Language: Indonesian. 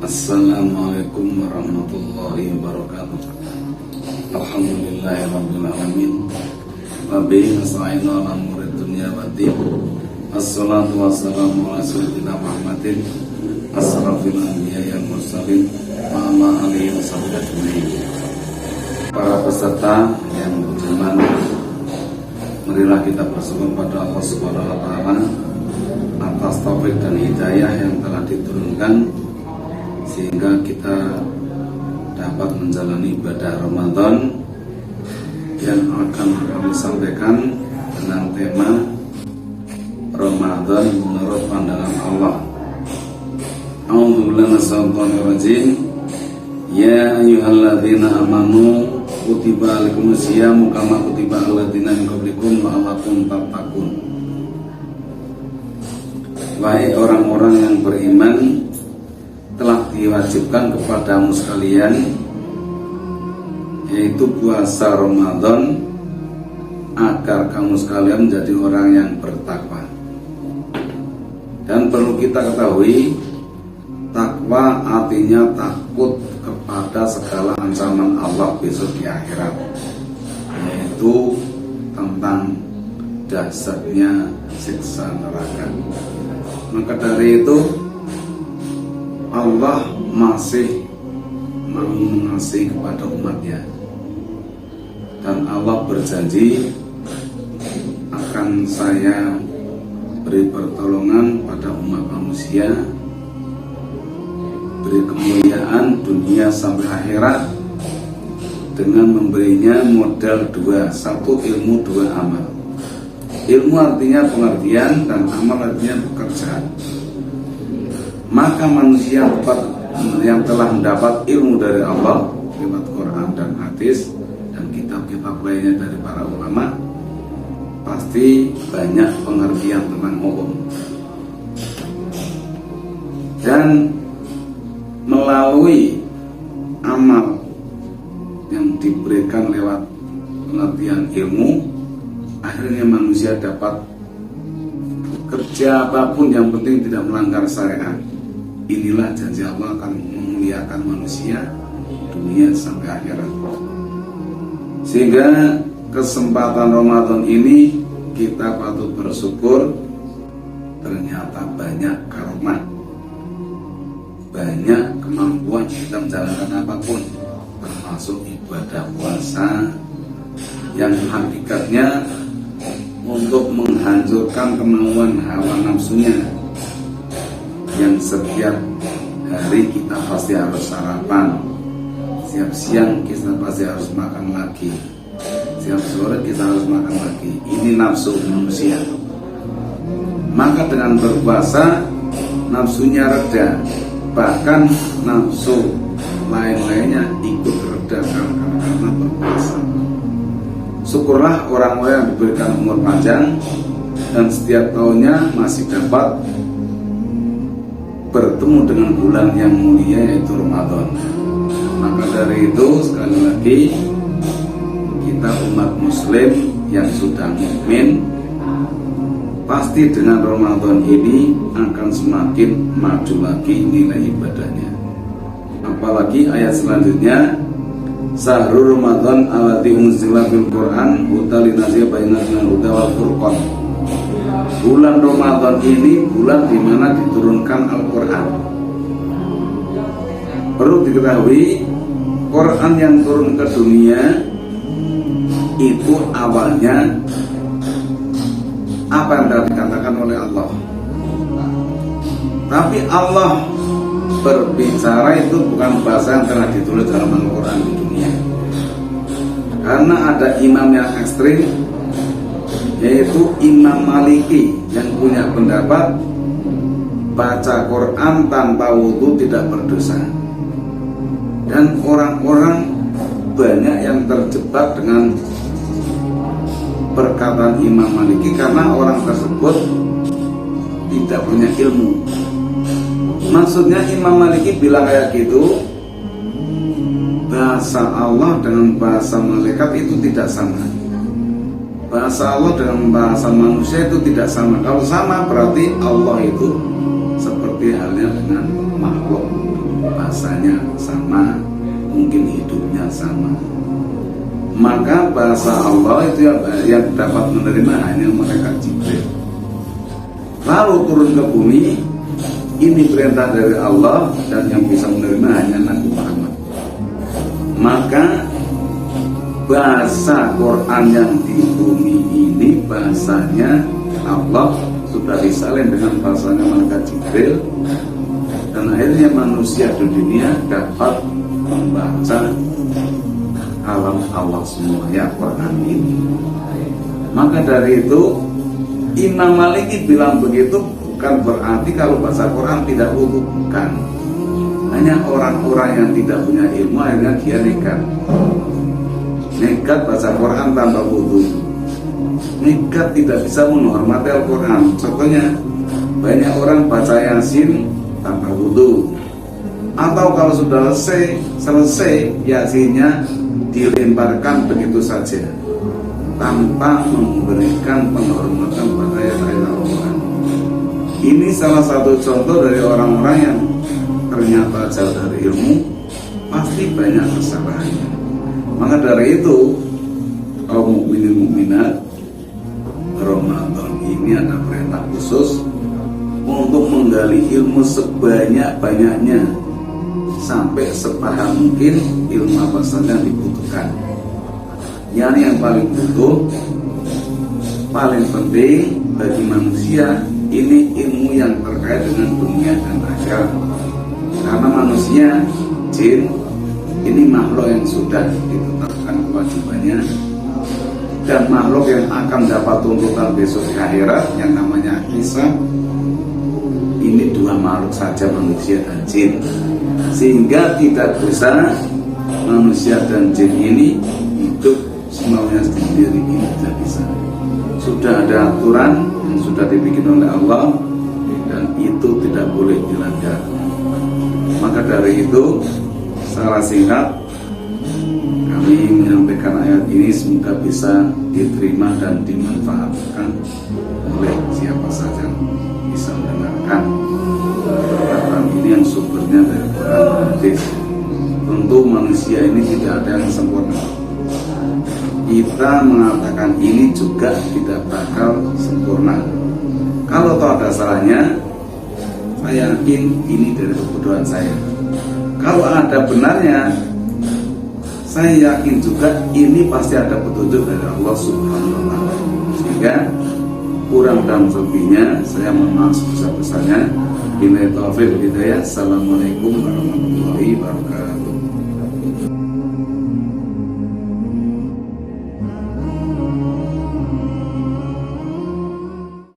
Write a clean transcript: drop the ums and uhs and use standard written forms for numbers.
Assalamualaikum warahmatullahi wabarakatuh. Alhamdulillahirabbil alamin. Wa bihi nasta'inu ala umuri dunya waddin. Assalatu wassalamu ala sayyidina Muhammadin asrafil anbiya'i wal mursalin wa ala alihi washabbihi ajmain. Para peserta yang budiman, marilah kita bersyukur pada Allah Subhanahu wa taala atas taufik dan hidayah yang telah diturunkan sehingga kita dapat menjalani ibadah Ramadan yang akan kami sampaikan dengan tema Ramadan menurut pandangan Allah. A'udzubillahi minasyaitonir rajim. Ya ayyuhalladzina amanu kutiba alaikumus syiyamu kama kutiba alal ladzina min qablikum la'allakum tattaqun. Wahai orang-orang yang beriman, telah diwajibkan kepadamu sekalian yaitu puasa Ramadan agar kamu sekalian menjadi orang yang bertakwa. Dan perlu kita ketahui, takwa artinya takut kepada segala ancaman Allah besok di akhirat, yaitu tentang dahsyatnya siksa neraka. Maka dari itu Allah masih mau mengasihi kepada umatnya, dan Allah berjanji akan saya beri pertolongan pada umat manusia, beri kemuliaan dunia sampai akhirat dengan memberinya modal dua, satu ilmu, dua amal. Ilmu artinya pengertian dan amal artinya pekerjaan. Maka manusia yang telah mendapat ilmu dari Allah lewat Quran dan hadis dan kitab-kitab lainnya dari para ulama pasti banyak pengertian tentang hukum. Dan melalui amal yang diberikan lewat pengertian ilmu, akhirnya manusia dapat kerja apapun yang penting tidak melanggar syariat. Inilah janji Allah akan memuliakan manusia dunia sampai akhirat. Sehingga kesempatan Ramadan ini kita patut bersyukur, ternyata banyak karomah, banyak kemampuan kita menjalankan apapun, termasuk ibadah puasa yang hakikatnya untuk menghancurkan kemauan hawa nafsunya, yang setiap hari kita pasti harus sarapan, setiap siang kita pasti harus makan lagi, setiap sore kita harus makan lagi. Ini nafsu manusia. Maka dengan berpuasa nafsunya reda, bahkan nafsu lain-lainnya ikut reda karena berpuasa. Syukurlah orang-orang yang diberikan umur panjang dan setiap tahunnya masih dapat bertemu dengan bulan yang mulia yaitu Ramadan. Maka dari itu sekali lagi kita umat muslim yang sudah mukmin pasti dengan Ramadan ini akan semakin maju lagi nilai ibadahnya. Apalagi ayat selanjutnya, Syahrul Ramadan alladzi unzila fil Qur'an hudan linasya bainal huda wal furqan. Bulan Ramadan ini bulan di mana diturunkan Al-Qur'an. Perlu diketahui, Quran yang turun ke dunia itu awalnya apa yang telah dikatakan oleh Allah. Tapi Allah berbicara itu bukan bahasa yang telah ditulis dalam Al-Quran di dunia. Karena ada imam yang ekstrim, yaitu Imam Maliki, yang punya pendapat baca Quran tanpa wudu tidak berdosa. Dan orang-orang banyak yang terjebak dengan perkataan Imam Maliki karena orang tersebut tidak punya ilmu. Maksudnya Imam Maliki bilang kayak gitu, bahasa Allah dengan bahasa malaikat itu tidak sama. Bahasa Allah dengan bahasa manusia itu tidak sama. Kalau sama berarti Allah itu seperti halnya dengan makhluk. yang sama. Maka bahasa Allah itu yang dapat menerima hanya malaikat Jibril. Lalu turun ke bumi, ini perintah dari Allah, dan yang bisa menerima hanya Nabi Muhammad. Maka bahasa Quran yang di bumi ini bahasanya Allah sudah disalin dengan bahasanya malaikat Jibril, dan akhirnya manusia di dunia dapat membaca alam Allah semua ya Quran ini. Maka dari itu Imam Maliki bilang begitu bukan berarti kalau baca Quran tidak wudu, bukan. Hanya orang-orang yang tidak punya ilmu akhirnya dia nekat baca Quran tanpa wudu, nekat tidak bisa menghormati Al-Quran. Contohnya banyak orang baca Yasin tanpa wudu, atau kalau sudah selesai Yasinnya dilemparkan begitu saja tanpa memberikan penghormatan pada ayat-ayat Al-Quran. Ini salah satu contoh dari orang-orang yang ternyata jauh dari ilmu, pasti banyak kesalahannya. Maka dari itu kaum mukminin mukminat, Ramadan ini ada perintah khusus untuk menggali ilmu sebanyak-banyaknya, sampai sepaham mungkin ilmu apa saja yang dibutuhkan. Yang paling butuh, paling penting bagi manusia ini ilmu yang terkait dengan dunia dan akhirat. Karena manusia, jin, ini makhluk yang sudah ditetapkan kewajibannya, dan makhluk yang akan dapat tuntutan besok di akhirat yang namanya hisab. Ini dua makhluk saja, manusia dan jin, sehingga tidak bisa manusia dan jin ini hidup semaunya sendiri, ini tidak bisa. Sudah ada aturan yang sudah dibikin oleh Allah, dan itu tidak boleh dilanggar. Maka dari itu secara singkat kami menyampaikan ayat ini, semoga bisa diterima dan dimanfaatkan oleh siapa saja bisa mendengarkan perkataan ini yang sumbernya dari Quran dan hadis. Tentu manusia ini tidak ada yang sempurna. Kita mengatakan ini juga tidak bakal sempurna. Kalau toh ada salahnya, saya yakin ini dari kebodohan saya. Kalau ada benarnya, saya yakin juga ini pasti ada petunjuk dari Allah Subhanahu wa Ta'ala. Sehingga kurang dan lebihnya saya mohon maaf sebesar-besarnya. Bila taufiq hidayah. Assalamualaikum warahmatullahi wabarakatuh.